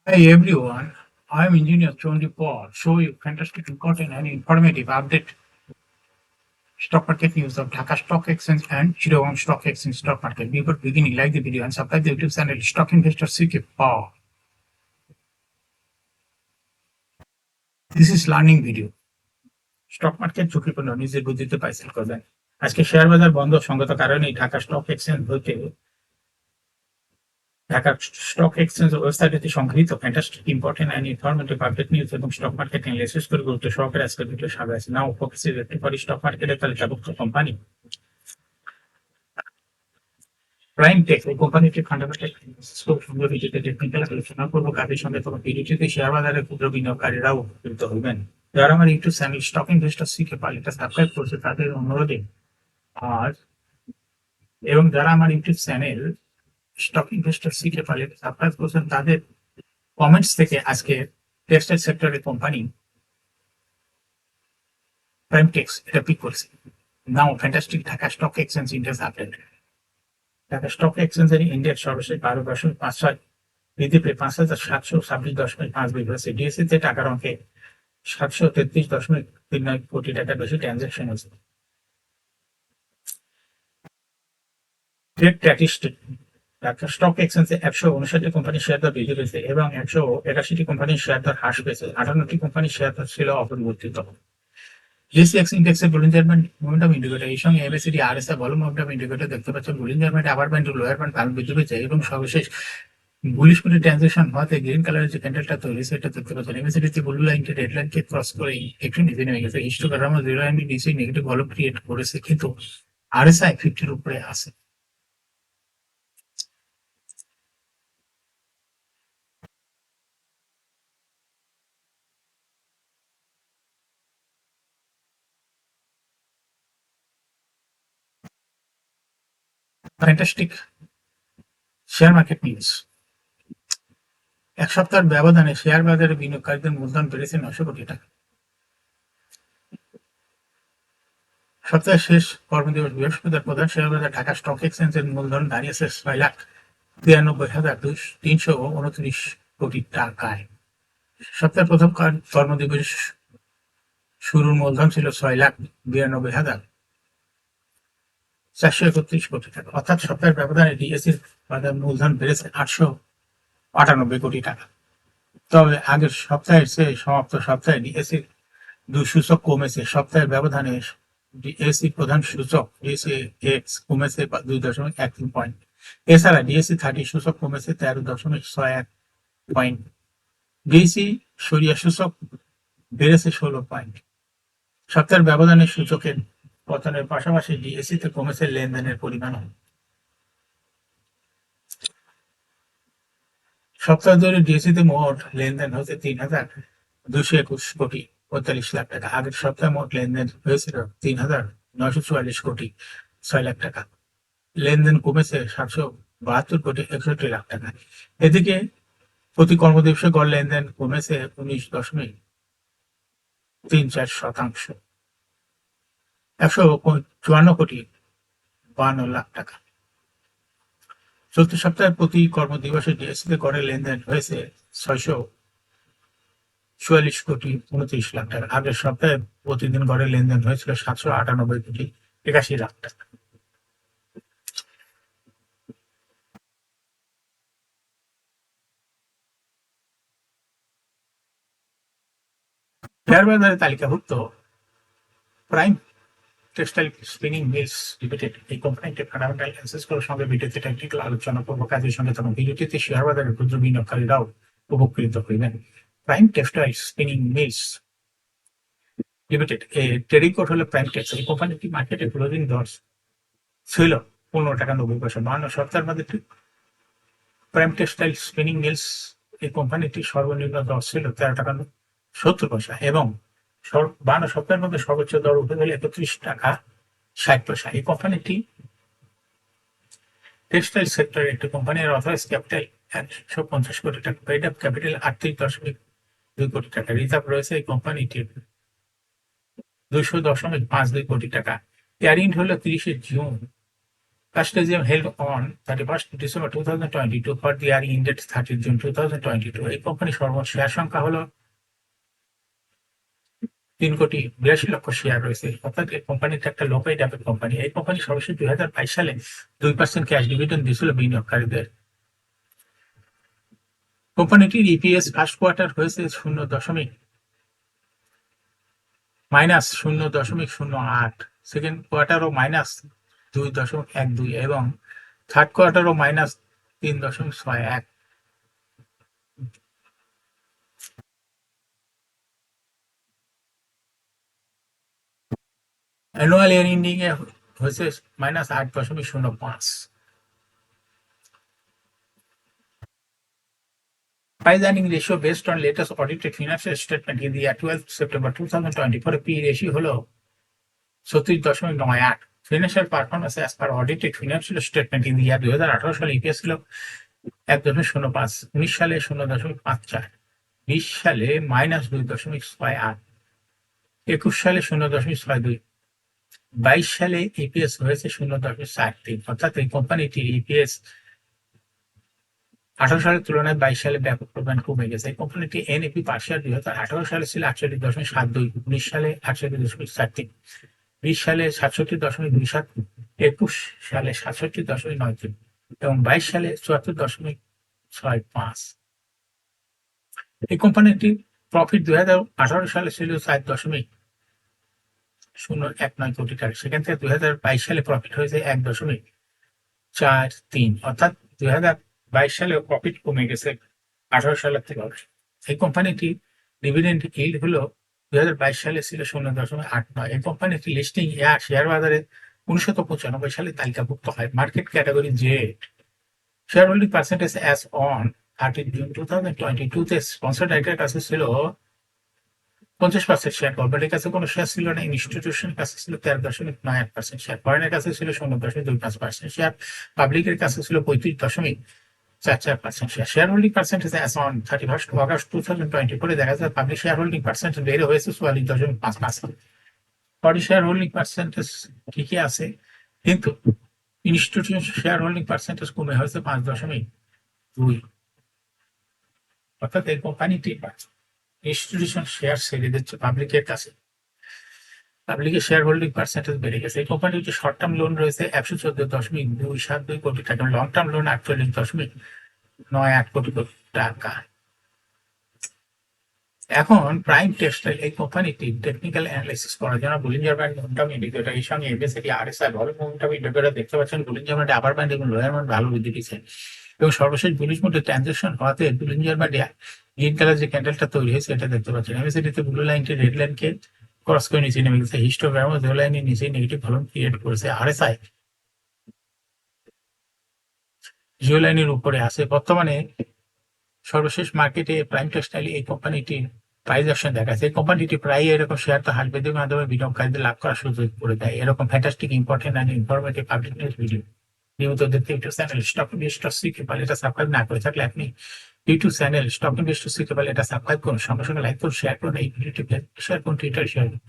Hi everyone, I am Engineer Chondi Paul. Show you fantastic, important, and informative update stock market news of Dhaka Stock Exchange and Chittagong Stock Exchange stock market. Before beginning, like the video and subscribe the YouTube channel Stock Investor CK Paul. This is learning video. Stock market ঝুঁকিপূর্ণ নিজের বুদ্ধিতে পাইসেল করবেন। আজকে share বাজার বন্ধ সঙ্গত কারণেই Dhaka stock exchange হইতে ঢাকা স্টক এক্সচেঞ্জ ওয়েবসাইটে সংগৃহীত fantastic important and informative update news এবং স্টক মার্কেট অ্যানালিসিস করে গুরুত্ব সহকারে আজকের ভিডিও সাজাইছে। Now focus is for stock মার্কেটের তালিকাভুক্ত কোম্পানি প্রাইম টেক। এই কোম্পানিটি ফান্ডামেন্টাল খুব সুন্দর ভিডিওতে টেকনিক্যাল আলোচনা করবো। কাজের সঙ্গে তোমার ভিডিওটিতে শেয়ার বাজারের ক্ষুদ্র বিনিয়োগকারীরাও উপকৃত হবেন। যারা আমার ইউটিউব চ্যানেল স্টক ইনভেস্টর শিখে পারে এটা সাবস্ক্রাইব করছে তাদের অনুরোধে আর এবং যারা আমার ইউটিউব চ্যানেল স্টক ইনভেস্টর শিখে পারে সাবস্ক্রাইব করছেন তাদের কমেন্টস থেকে আজকে টেক্সটাইল সেক্টরের কোম্পানি প্রাইম টেক্স এটা পিক করেছে। Now fantastic Dhaka stock exchange index update. Dhaka stock এক্সচেঞ্জের ইন্ডেক্স সর্বশেষ 12.56 বৃদ্ধি পেয়ে 5,726.5 হয়েছে। ডিএসসিতে টাকার অঙ্কে 733.39 কোটি টাকা বেশি ট্রানজাকশন হয়েছে। ট্রেড স্ট্যাটিস্টিক ঢাকা স্টক এক্সচেঞ্জে 159টি কোম্পানির শেয়ার দর বৃদ্ধি পেয়েছে এবং 181টি কোম্পানির শেয়ার দর হ্রাস পেয়েছে। 58টি কোম্পানির শেয়ার দর ছিল অপরিবর্তিত। জিএসএক্স ইন্ডেক্সের বুলিঞ্জার ব্যান্ড মোমেন্টাম ইন্ডিকেটর এই সঙ্গে MACD RSI volume momentum indicator দেখতে পাচ্ছেন। বুলিঞ্জার ব্যান্ড আবার ব্যান্ড লোয়ার ব্যান্ড কারণ বৃদ্ধি পেয়েছে এবং সর্বশেষ বুলিশ কোটি ট্রানজাকশন হওয়াতে গ্রিন কালারের যে ক্যান্ডেলটা তৈরি সেটা দেখতে পাচ্ছেন। এমএসিডিতে ব্লু লাইনকে রেড লাইনকে ক্রস করে একটু নিচে নেমে গেছে। হিস্টোগ্রামও জিরো লাইন নিচে নেগেটিভ ভলিউম ক্রিয়েট করেছে কিন্তু আরএসআই 50-র উপরে আছে। Fantastic share market news. এক সপ্তাহের ব্যবধানে শেয়ার বাজারে বিনিয়োগকারীদের মূলধন বেড়েছে 900 কোটি টাকা। সপ্তাহের শেষ কর্মদিবস বৃহস্পতিবার প্রধান শেয়ার বাজার ঢাকা স্টক এক্সচেঞ্জের মূলধন দাঁড়িয়েছে 6,93,329 কোটি টাকায়। সপ্তাহের প্রথম কর্মদিবস শুরুর মূলধন ছিল 6,92,431 কোটি টাকা, অর্থাৎ সপ্তাহের ব্যবধানে ডিএসসির বাজার মূলধন বেড়েছে 898 কোটি টাকা। তবে আগের সপ্তাহের চেয়ে সমাপ্ত সপ্তাহে ডিএসসির দুই সূচক কমেছে। সপ্তাহের ব্যবধানে ডিএসসি প্রধান সূচক ডিএসসি এক্স কমেছে 2.13 পয়েন্ট। এছাড়া ডিএসসি 30 সূচক কমেছে 13.61 পয়েন্ট। ডিএসসি সরিয়া সূচক বেড়েছে 16 পয়েন্ট। সপ্তাহের ব্যবধানে সূচকের পতনের পাশাপাশি ডিএসসিতে কমেছে লেনদেনের পরিমাণ। সপ্তাহ ধরে ডিএসসিতে মোট লেনদেন হচ্ছে 3,221 কোটি 45 লাখ টাকা। আগের সপ্তাহে মোট লেনদেন হয়েছিল 3,944 কোটি 6 লাখ টাকা। লেনদেন কমেছে 772 কোটি 61 লাখ টাকা। এদিকে প্রতি কর্মদিবসে গড় লেনদেন কমেছে 19.34%, 154 কোটি 52 লাখ টাকা। চলতি সপ্তাহে প্রতি কর্মদিবসে ডিএসসিতে গড়ে লেনদেন হয়েছে 644 কোটি 29 লাখ টাকা। আগের সপ্তাহে প্রতিদিন গড়ে লেনদেন হয়েছিল 798 কোটি 81 লাখ টাকা। শেয়ার বাজারে তালিকাভুক্ত prime textile spinning mills limited এই কোম্পানিটি ফান্ডামেন্টাল অ্যানালিসিস করার সঙ্গে ভিডিওতে টেকনিক্যাল আলোচনা করবো। কাজের সঙ্গে তখন ভিডিওটিতে শেয়ার বাজারের ক্ষুদ্র বিনিয়োগকারীরাও উপকৃত হইবেন। Prime textile spinning mills limited এর ট্রেডিং কোড হলো প্রাইম টেক্স। এই কোম্পানিটি মার্কেটে ক্লোজিং দর ছিল 15 টাকা 90 পয়সা। 52 সপ্তাহের মধ্যে প্রাইম টেক্সটাইল স্পিনিং মিলস এই কোম্পানিটি সর্বনিম্ন দর ছিল 13 টাকা 70 পয়সা এবং 52 সপ্তাহের মধ্যে সর্বোচ্চ দর উঠে গেলে 31 টাকা 60 পয়সা। এই কোম্পানিটি টেক্সটাইল সেক্টরের একটি কোম্পানির অথরাইজ ক্যাপিটাল 150 কোটি টাকা, পেইড আপ ক্যাপিটাল 38.2 কোটি টাকা, রিজার্ভ রয়েছে এই কোম্পানিটির 200.52 কোটি টাকা। ক্যারিং হলো 30 June Cash regime held on 31st December 2022 for the year ended 30 June 2022. এই কোম্পানির সর্বমোট শেয়ার সংখ্যা হলো 3,82,00,000 শেয়ার রয়েছে। অর্থাৎ এই কোম্পানিটা একটা লো পেইড অ্যাপের কোম্পানি। এই কোম্পানি সর্বশেষ 2022 সালে 2% ক্যাশ ডিভিডেন্ড দিয়েছিল বিনিয়োগকারীদের। কোম্পানিটির ইপিএস ফার্স্ট কোয়ার্টার হয়েছে -0.08, সেকেন্ড কোয়ার্টারও -2.12 এবং থার্ড কোয়ার্টারও -3.61। অ্যানুয়াল ইয়ার এন্ডিং এ হয়েছে -8.05। Price earning ratio based on latest audited financial statement in the year 12 September 2024 P ratio হলো 36.98। Financial performance as per audited financial statement in the year 2018 সালে EPS ছিল 1.05, 19 সালে 0.54, 20 সালে -2.68, 21 সালে 0.62, 22 সালে EPS হয়েছে 0.73। অর্থাৎ এই কোম্পানিটির ইপিএস 18 সালের তুলনায় 22 সালে ব্যাপক পরিমাণ কমে গেছে। এই কোম্পানিটি এনএপি পার শেয়ার 2018 সালে ছিল 48.72, 19 সালে 48.73, 20 সালে 67.27, 21 সালে 67.93 এবং 22 সালে 74.65। এই কোম্পানিটির প্রফিট 2018 সালে ছিল 4.019 কোটি টাকা, সেখান থেকে 2022 সালে প্রফিট হয়েছে 1.43। অর্থাৎ 2022 সালে প্রফিট কমে গেছে 18 সালের থেকে। এই কোম্পানিটি ডিভিডেন্ড ইল্ড হলো 2022 সালে ছিল 0.89। এই কোম্পানিটি লিস্টিং শেয়ার বাজারে 1995 সালে তালিকাভুক্ত হয়। Market category J. Share holding percentage as on 30 June 2022 তে স্পন্সর ডাইরেক্টরের কাছে ছিল 50% শেয়ার, গভর্নমেন্টের কাছে কোনো শেয়ার ছিল না, ইনস্টিটিউশনের কাছে ছিল 13.98% শেয়ার, ফরেনের কাছে ছিল 0.25% শেয়ার, পাবলিকের কাছে ছিল 35.44% share. Share holding percentage as on 31 August 2024 দেখা যায় পাবলিক শেয়ার হোল্ডিং পার্সেন্টেজ বেড়ে হয়েছে 44.5%। ফরেন শেয়ার হোল্ডিং পার্সেন্টেজ ঠিকই আছে, কিন্তু ইনস্টিটিউশন শেয়ার হোল্ডিং পার্সেন্টেজ কমে হয়েছে 5.2। অর্থাৎ এই কোম্পানিটি ইনস্টিটিউশন শেয়ার ছেড়ে দিচ্ছে পাবলিকের কাছে, পাবলিকের শেয়ার হোল্ডিং পার্সেন্টেজ বেড়ে গেছে। এই কোম্পানির যে শর্ট টার্ম লোন রয়েছে 114.272 কোটি টাকা, লং টার্ম লোন 48.98 কোটি টাকা। এখন প্রাইম টেক্সটাইল এই কোম্পানিটি টেকনিক্যাল অ্যানালাইসিস করার জন্য বুলিঞ্জার ব্যান্ড মোমেন্টাম ইন্ডিকেটর এর সঙ্গে এমএসিডি আরএসআই ভালো মোমেন্টাম ইন্ডিকেটর দেখতে পাচ্ছেন। বুলিঞ্জার ব্যান্ড আপার ব্যান্ড এবং লোয়ার ব্যান্ড ভালো বৃদ্ধি পেয়েছে এবং সর্বশেষ বুলিশ মোডে ট্রানজাকশন হওয়াতে বুলিঞ্জার ব্যান্ডে গ্রিন কালার যে ক্যান্ডেলটা তৈরি হয়েছে এটা দেখতে পাচ্ছেন। এমএসিডিতে ব্লু লাইনটি রেড লাইনকে ক্রস করে নিচে নেমে গেছে, হিস্টোগ্রামও জিরো লাইনের নিচে নেগেটিভ ভলিউম ক্রিয়েট করেছে। আরএসআই জিরো লাইনের উপরে আছে। বর্তমানে সর্বশেষ মার্কেটে প্রাইম টেক্সটাইল এই কোম্পানিটি প্রাইস অপশন দেখাচ্ছে। এই কোম্পানিটি প্রায় এরকম শেয়ার তো হাসবেদের মাধ্যমে বিনিয়োগকারীদের লাভ করার সুযোগ করে দেয়। এরকম fantastic important and informative public news video নিয়মিত দেখতে ইউটিউব চ্যানেল স্টক ইনভেস্টর সিকেবল এটা সাবস্ক্রাইব না করে থাকলে আপনি ইউটিউব চ্যানেল স্টক ইনভেস্টর সিকেবল এটা সাবস্ক্রাইব করুন, সঙ্গে সঙ্গে লাইক করুন, শেয়ার করুন, এই ভিডিওটি শেয়ার করুন, টুইটার শেয়ার করুন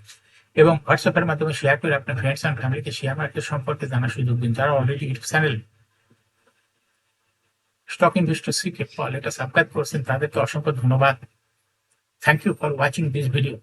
এবং হোয়াটসঅ্যাপের মাধ্যমে শেয়ার করে আপনার ফ্রেন্ডস অ্যান্ড ফ্যামিলিকে শেয়ার মার্কেট সম্পর্কে জানার সুযোগ দিন। যারা already YouTube channel stock investor সিকেবল এটা সাবস্ক্রাইব করছেন তাদেরকে অসংখ্য ধন্যবাদ। Thank you for watching this video.